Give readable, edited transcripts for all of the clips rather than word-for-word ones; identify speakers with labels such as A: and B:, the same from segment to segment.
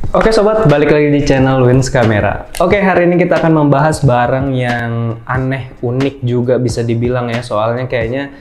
A: Oke sobat, balik lagi di channel Wins Camera. Oke, hari ini kita akan membahas barang yang aneh, unik juga bisa dibilang ya. Soalnya kayaknya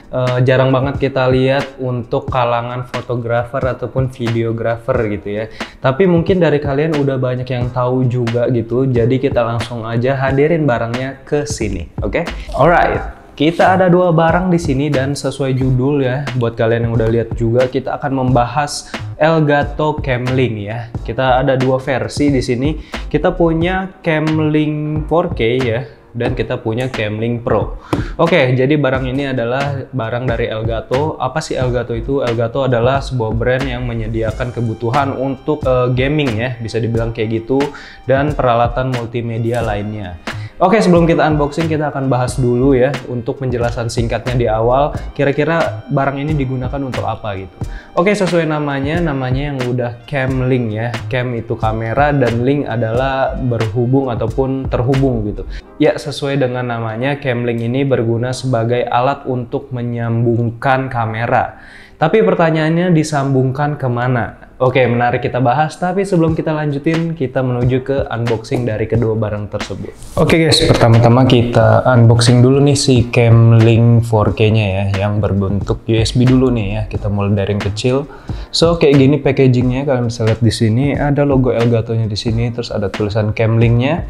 A: jarang banget kita lihat untuk kalangan fotografer ataupun videografer gitu ya. Tapi mungkin dari kalian udah banyak yang tahu juga gitu. Jadi kita langsung aja hadirin barangnya ke sini. Oke? Alright. Kita ada dua barang di sini dan sesuai judul ya, buat kalian yang udah lihat juga, kita akan membahas Elgato Camlink ya. Kita ada dua versi di sini. Kita punya Camlink 4K ya, dan kita punya Camlink Pro. Oke, jadi barang ini adalah barang dari Elgato. Apa sih Elgato itu? Elgato adalah sebuah brand yang menyediakan kebutuhan untuk gaming ya, bisa dibilang kayak gitu, dan peralatan multimedia lainnya. Oke, sebelum kita unboxing, kita akan bahas dulu ya untuk penjelasan singkatnya di awal. Kira-kira barang ini digunakan untuk apa gitu. Oke, sesuai namanya yang udah Camlink ya. Cam itu kamera dan link adalah berhubung ataupun terhubung gitu. Ya, sesuai dengan namanya, Camlink ini berguna sebagai alat untuk menyambungkan kamera. Tapi pertanyaannya, disambungkan kemana? Oke, menarik kita bahas, tapi sebelum kita lanjutin, kita menuju ke unboxing dari kedua barang tersebut. Oke guys, pertama-tama kita unboxing dulu nih si Camlink 4K-nya ya, yang berbentuk USB dulu nih ya. Kita mulai dari yang kecil. So, kayak gini packagingnya, kalian bisa lihat di sini ada logo Elgato-nya di sini, terus ada tulisan Camlink-nya,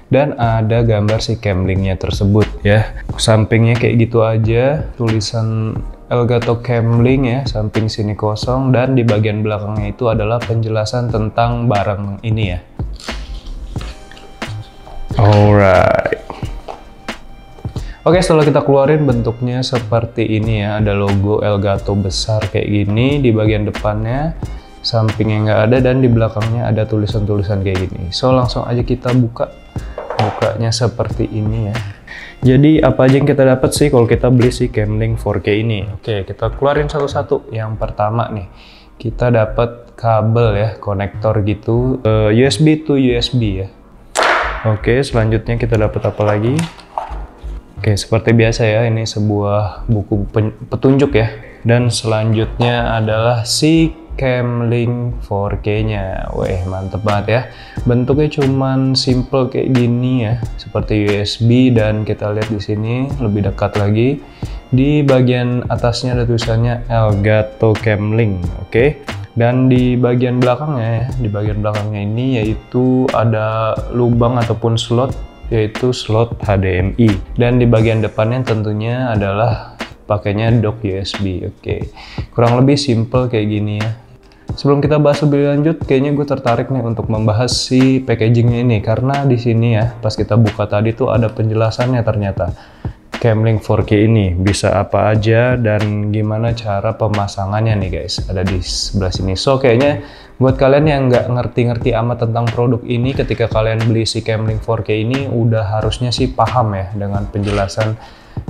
A: dan ada gambar si Camlink-nya tersebut ya. Sampingnya kayak gitu aja, tulisan Elgato Camlink ya, samping sini kosong, dan di bagian belakangnya itu adalah penjelasan tentang barang ini ya. Alright. Oke, setelah kita keluarin, bentuknya seperti ini ya, ada logo Elgato besar kayak gini di bagian depannya, sampingnya nggak ada, dan di belakangnya ada tulisan-tulisan kayak gini. So, langsung aja kita bukanya seperti ini ya. Jadi apa aja yang kita dapat sih kalau kita beli si Camlink 4K ini? Oke, kita keluarin satu-satu. Yang pertama nih, kita dapat kabel ya, konektor gitu, USB to USB ya. Oke, selanjutnya kita dapat apa lagi? Oke, seperti biasa ya, ini sebuah buku petunjuk ya. Dan selanjutnya adalah si Camlink 4K-nya. Weh, mantep banget ya. Bentuknya cuman simple kayak gini ya, seperti USB, dan kita lihat di sini lebih dekat lagi. Di bagian atasnya ada tulisannya Elgato Camlink, oke. Dan di bagian belakangnya ini yaitu ada lubang ataupun slot, yaitu slot HDMI. Dan di bagian depannya tentunya adalah pakainya dock USB, oke. Kurang lebih simple kayak gini ya. Sebelum kita bahas lebih lanjut, kayaknya gue tertarik nih untuk membahas si packagingnya ini, karena di sini ya, pas kita buka tadi tuh ada penjelasannya ternyata. Camlink 4K ini bisa apa aja dan gimana cara pemasangannya nih guys, ada di sebelah sini. So, kayaknya buat kalian yang nggak ngerti-ngerti amat tentang produk ini, ketika kalian beli si Camlink 4K ini, udah harusnya sih paham ya dengan penjelasan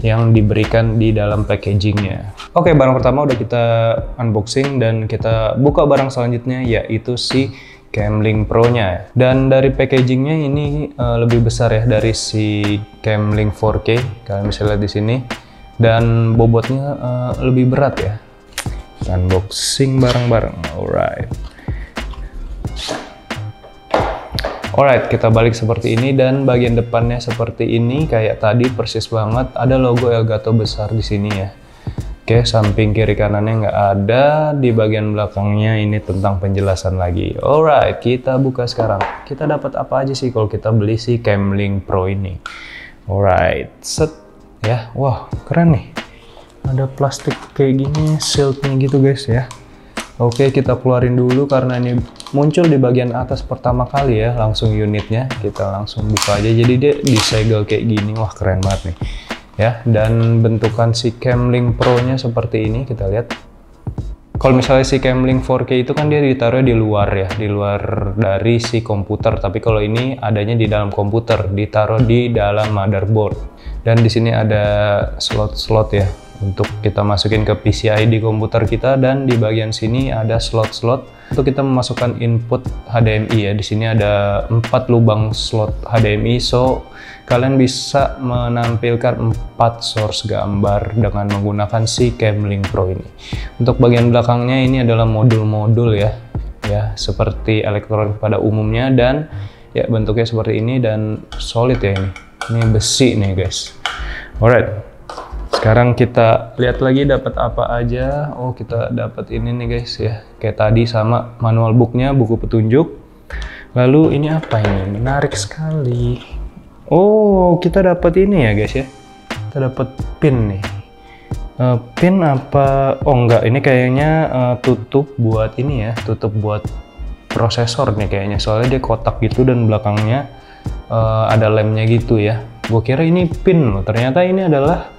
A: yang diberikan di dalam packagingnya. Oke, barang pertama udah kita unboxing dan kita buka barang selanjutnya, yaitu si Camlink Pro-nya. Dan dari packagingnya ini lebih besar ya dari si Camlink 4K, kalian bisa lihat di sini. Dan bobotnya lebih berat ya. Unboxing bareng-bareng, alright. Alright, kita balik seperti ini, dan bagian depannya seperti ini, kayak tadi persis banget. Ada logo Elgato besar di sini ya. Oke, samping kiri kanannya nggak ada. Di bagian belakangnya ini tentang penjelasan lagi. Alright, kita buka sekarang. Kita dapat apa aja sih kalau kita beli si Camlink Pro ini? Alright, set ya. Wah, keren nih. Ada plastik kayak gini, shieldnya gitu guys ya. Oke, kita keluarin dulu karena ini muncul di bagian atas pertama kali ya, langsung unitnya. Kita langsung buka aja, jadi dia disegel kayak gini. Wah, keren banget nih ya. Dan bentukan si Camlink Pro-nya seperti ini, kita lihat. Kalau misalnya si Camlink 4K itu kan dia ditaruh di luar ya, di luar dari si komputer. Tapi kalau ini adanya di dalam komputer, ditaruh di dalam motherboard. Dan di sini ada slot-slot ya, untuk kita masukin ke PCI di komputer kita, dan di bagian sini ada slot-slot untuk kita memasukkan input HDMI ya. Di sini ada 4 lubang slot HDMI, so kalian bisa menampilkan 4 source gambar dengan menggunakan si Camlink Pro ini. Untuk bagian belakangnya ini adalah modul-modul ya. ya, seperti elektronik pada umumnya, dan ya bentuknya seperti ini dan solid ya ini. Ini besi nih guys. Alright. Sekarang kita lihat lagi dapat apa aja. Oh, kita dapat ini nih guys ya. Kayak tadi sama manual booknya, buku petunjuk. Lalu ini apa ini? Menarik sekali. Oh, kita dapat ini ya guys ya. Kita dapat pin nih. Pin apa? Oh enggak, ini kayaknya tutup buat ini ya. Tutup buat prosesor nih kayaknya. Soalnya dia kotak gitu dan belakangnya ada lemnya gitu ya. Gue kira ini pin loh, ternyata ini adalah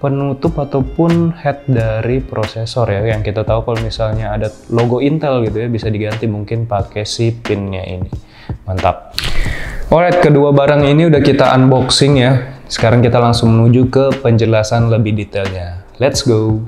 A: penutup ataupun head dari prosesor ya. Yang kita tahu kalau misalnya ada logo Intel gitu ya, bisa diganti mungkin pakai si pinnya ini. Mantap. Alright, kedua barang ini udah kita unboxing ya. Sekarang kita langsung menuju ke penjelasan lebih detailnya. Let's go!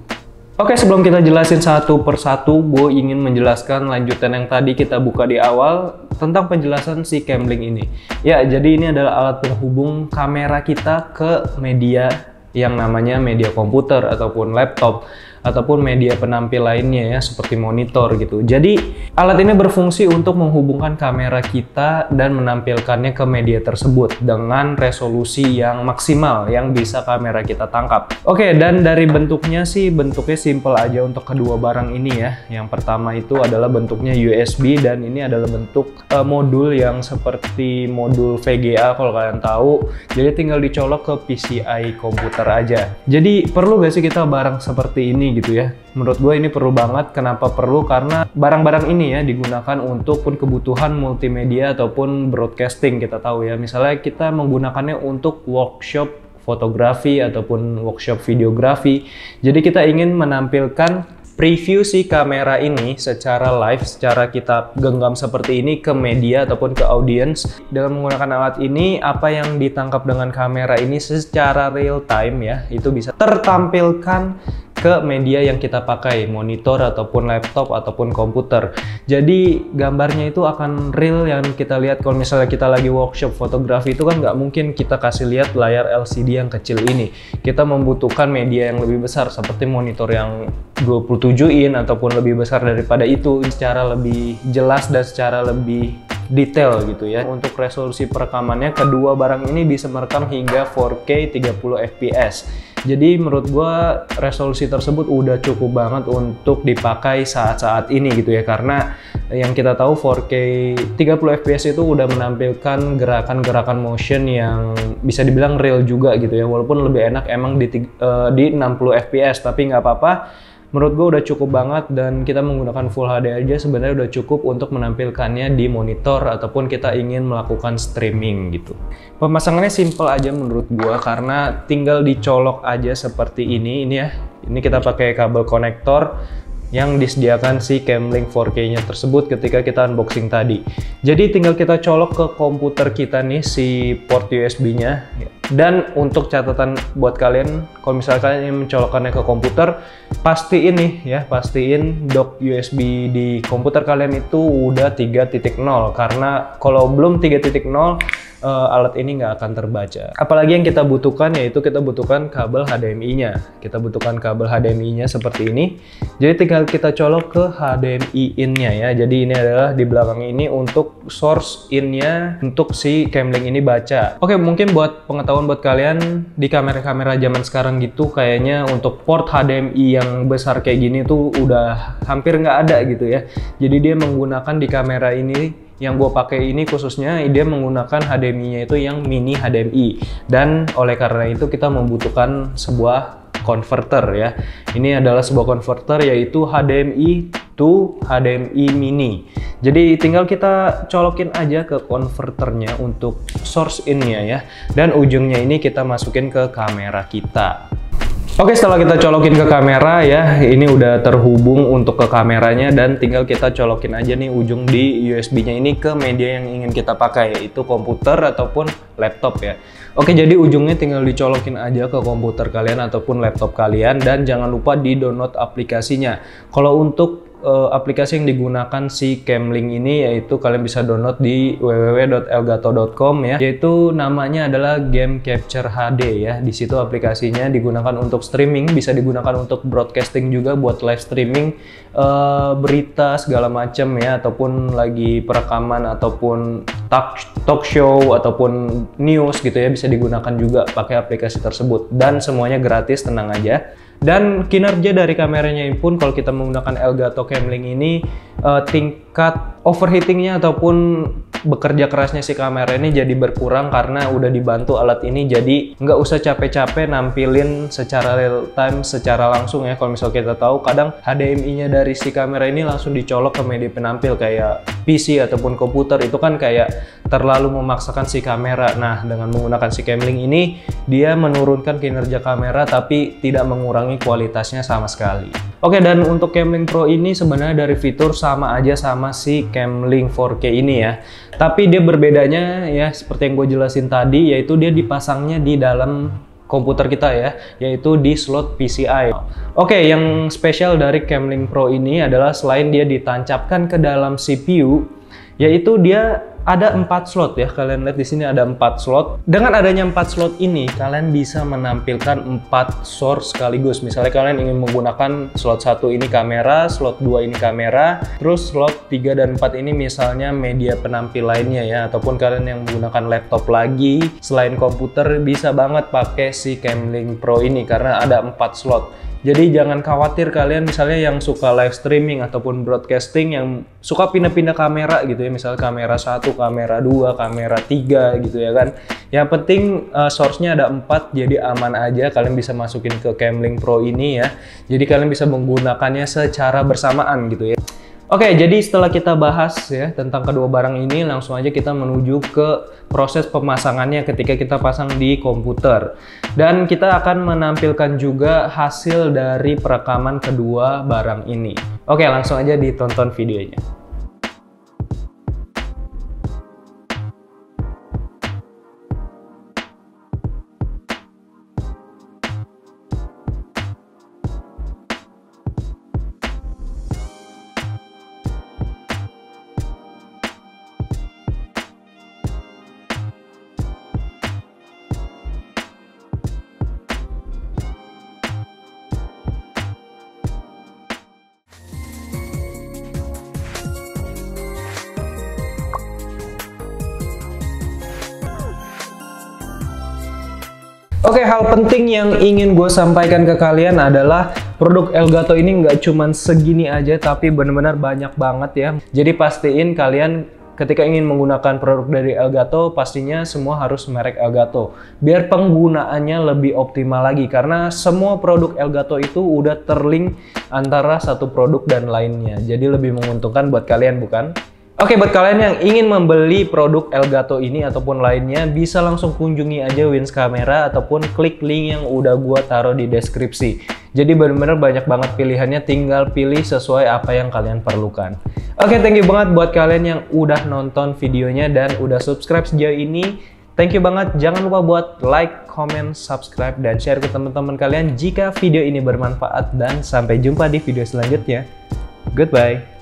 A: Oke, sebelum kita jelasin satu persatu, gue ingin menjelaskan lanjutan yang tadi kita buka di awal tentang penjelasan si Camlink ini. Ya, jadi ini adalah alat penghubung kamera kita ke media yang namanya media komputer ataupun laptop ataupun media penampil lainnya ya, seperti monitor gitu. Jadi alat ini berfungsi untuk menghubungkan kamera kita dan menampilkannya ke media tersebut dengan resolusi yang maksimal yang bisa kamera kita tangkap. Oke, dan dari bentuknya sih, bentuknya simple aja untuk kedua barang ini ya. Yang pertama itu adalah bentuknya USB, dan ini adalah bentuk modul yang seperti modul VGA kalau kalian tahu. Jadi tinggal dicolok ke PCI komputer aja. Jadi perlu gak sih kita barang seperti ini gitu ya? Menurut gue ini perlu banget. Kenapa perlu? Karena barang-barang ini ya digunakan untuk pun kebutuhan multimedia ataupun broadcasting. Kita tahu ya, misalnya kita menggunakannya untuk workshop fotografi ataupun workshop videografi. Jadi kita ingin menampilkan preview si kamera ini secara live, secara kita genggam seperti ini ke media ataupun ke audience. Dengan menggunakan alat ini, apa yang ditangkap dengan kamera ini secara real time ya, itu bisa tertampilkan ke media yang kita pakai, monitor ataupun laptop ataupun komputer. Jadi gambarnya itu akan real yang kita lihat. Kalau misalnya kita lagi workshop fotografi itu kan nggak mungkin kita kasih lihat layar LCD yang kecil ini. Kita membutuhkan media yang lebih besar seperti monitor yang 27 in ataupun lebih besar daripada itu, secara lebih jelas dan secara lebih detail gitu ya. Untuk resolusi perekamannya, kedua barang ini bisa merekam hingga 4K 30 fps. Jadi menurut gua resolusi tersebut udah cukup banget untuk dipakai saat-saat ini gitu ya, karena yang kita tahu 4K 30 fps itu udah menampilkan gerakan-gerakan motion yang bisa dibilang real juga gitu ya, walaupun lebih enak emang di 60 fps, tapi nggak apa-apa. Menurut gue udah cukup banget, dan kita menggunakan Full HD aja sebenarnya udah cukup untuk menampilkannya di monitor ataupun kita ingin melakukan streaming gitu. Pemasangannya simple aja menurut gue, karena tinggal dicolok aja seperti ini ya. Ini kita pakai kabel konektor yang disediakan si Camlink 4K-nya tersebut ketika kita unboxing tadi. Jadi tinggal kita colok ke komputer kita nih si port USB-nya. Dan untuk catatan buat kalian, kalau misalnya kalian ingin mencolokkannya ke komputer, pastiin nih ya, pastiin dock USB di komputer kalian itu udah 3.0, karena kalau belum 3.0 alat ini nggak akan terbaca. Apalagi yang kita butuhkan yaitu kita butuhkan kabel HDMI-nya. Kita butuhkan kabel HDMI-nya seperti ini. Jadi tinggal kita colok ke HDMI in-nya ya. Jadi ini adalah di belakang ini untuk source in-nya untuk si Camlink ini baca. Oke, mungkin buat pengetahuan buat kalian, di kamera-kamera zaman sekarang gitu kayaknya untuk port HDMI yang besar kayak gini tuh udah hampir nggak ada gitu ya. Jadi dia menggunakan di kamera ini yang gue pakai ini khususnya, dia menggunakan HDMI-nya itu yang mini HDMI, dan oleh karena itu kita membutuhkan sebuah converter ya. Ini adalah sebuah converter yaitu HDMI to HDMI mini. Jadi tinggal kita colokin aja ke konverternya untuk source in-nya ya, dan ujungnya ini kita masukin ke kamera kita. Oke, setelah kita colokin ke kamera ya, ini udah terhubung untuk ke kameranya, dan tinggal kita colokin aja nih ujung di USB-nya ini ke media yang ingin kita pakai, yaitu komputer ataupun laptop ya. Oke, jadi ujungnya tinggal dicolokin aja ke komputer kalian ataupun laptop kalian, dan jangan lupa di download aplikasinya. Kalau untuk aplikasi yang digunakan si Camlink ini, yaitu kalian bisa download di www.elgato.com ya, yaitu namanya adalah Game Capture HD ya. Di situ aplikasinya digunakan untuk streaming, bisa digunakan untuk broadcasting juga buat live streaming berita segala macam ya, ataupun lagi perekaman ataupun talk show ataupun news gitu ya, bisa digunakan juga pakai aplikasi tersebut, dan semuanya gratis, tenang aja. Dan kinerja dari kameranya pun kalau kita menggunakan Elgato Camlink ini, tingkat overheatingnya ataupun bekerja kerasnya si kamera ini jadi berkurang karena udah dibantu alat ini, jadi nggak usah capek-capek nampilin secara real time, secara langsung ya. Kalau misal kita tahu kadang HDMI-nya dari si kamera ini langsung dicolok ke media penampil kayak PC ataupun komputer, itu kan kayak terlalu memaksakan si kamera. Nah, dengan menggunakan si Camlink ini, dia menurunkan kinerja kamera tapi tidak mengurangi kualitasnya sama sekali. Oke, dan untuk Camlink Pro ini sebenarnya dari fitur sama aja sama si Camlink 4K ini ya. Tapi dia berbedanya ya, seperti yang gue jelasin tadi, yaitu dia dipasangnya di dalam komputer kita ya, yaitu di slot PCI. Oke, yang spesial dari Camlink Pro ini adalah selain dia ditancapkan ke dalam CPU, yaitu dia ada 4 slot ya. Kalian lihat di sini ada 4 slot. Dengan adanya 4 slot ini, kalian bisa menampilkan 4 source sekaligus. Misalnya kalian ingin menggunakan slot 1 ini kamera, slot 2 ini kamera, terus slot 3 dan 4 ini misalnya media penampil lainnya ya, ataupun kalian yang menggunakan laptop lagi selain komputer, bisa banget pakai si Camlink Pro ini karena ada 4 slot. Jadi jangan khawatir kalian misalnya yang suka live streaming ataupun broadcasting, yang suka pindah-pindah kamera gitu ya, misalnya kamera 1, kamera 2, kamera 3 gitu ya kan. Yang penting source-nya ada 4, jadi aman aja, kalian bisa masukin ke Camlink Pro ini ya. Jadi kalian bisa menggunakannya secara bersamaan gitu ya. Oke, jadi setelah kita bahas ya tentang kedua barang ini, langsung aja kita menuju ke proses pemasangannya ketika kita pasang di komputer. Dan kita akan menampilkan juga hasil dari perekaman kedua barang ini. Oke, langsung aja ditonton videonya. Oke, hal penting yang ingin gue sampaikan ke kalian adalah produk Elgato ini nggak cuman segini aja, tapi benar-benar banyak banget ya. Jadi pastiin kalian ketika ingin menggunakan produk dari Elgato, pastinya semua harus merek Elgato. Biar penggunaannya lebih optimal lagi, karena semua produk Elgato itu udah terlink antara satu produk dan lainnya. Jadi lebih menguntungkan buat kalian, bukan? Oke, buat kalian yang ingin membeli produk Elgato ini ataupun lainnya, bisa langsung kunjungi aja Wins Camera ataupun klik link yang udah gua taruh di deskripsi. Jadi bener-bener banyak banget pilihannya, tinggal pilih sesuai apa yang kalian perlukan. Oke, thank you banget buat kalian yang udah nonton videonya dan udah subscribe sejauh ini. Thank you banget, jangan lupa buat like, comment, subscribe, dan share ke teman-teman kalian jika video ini bermanfaat, dan sampai jumpa di video selanjutnya. Goodbye.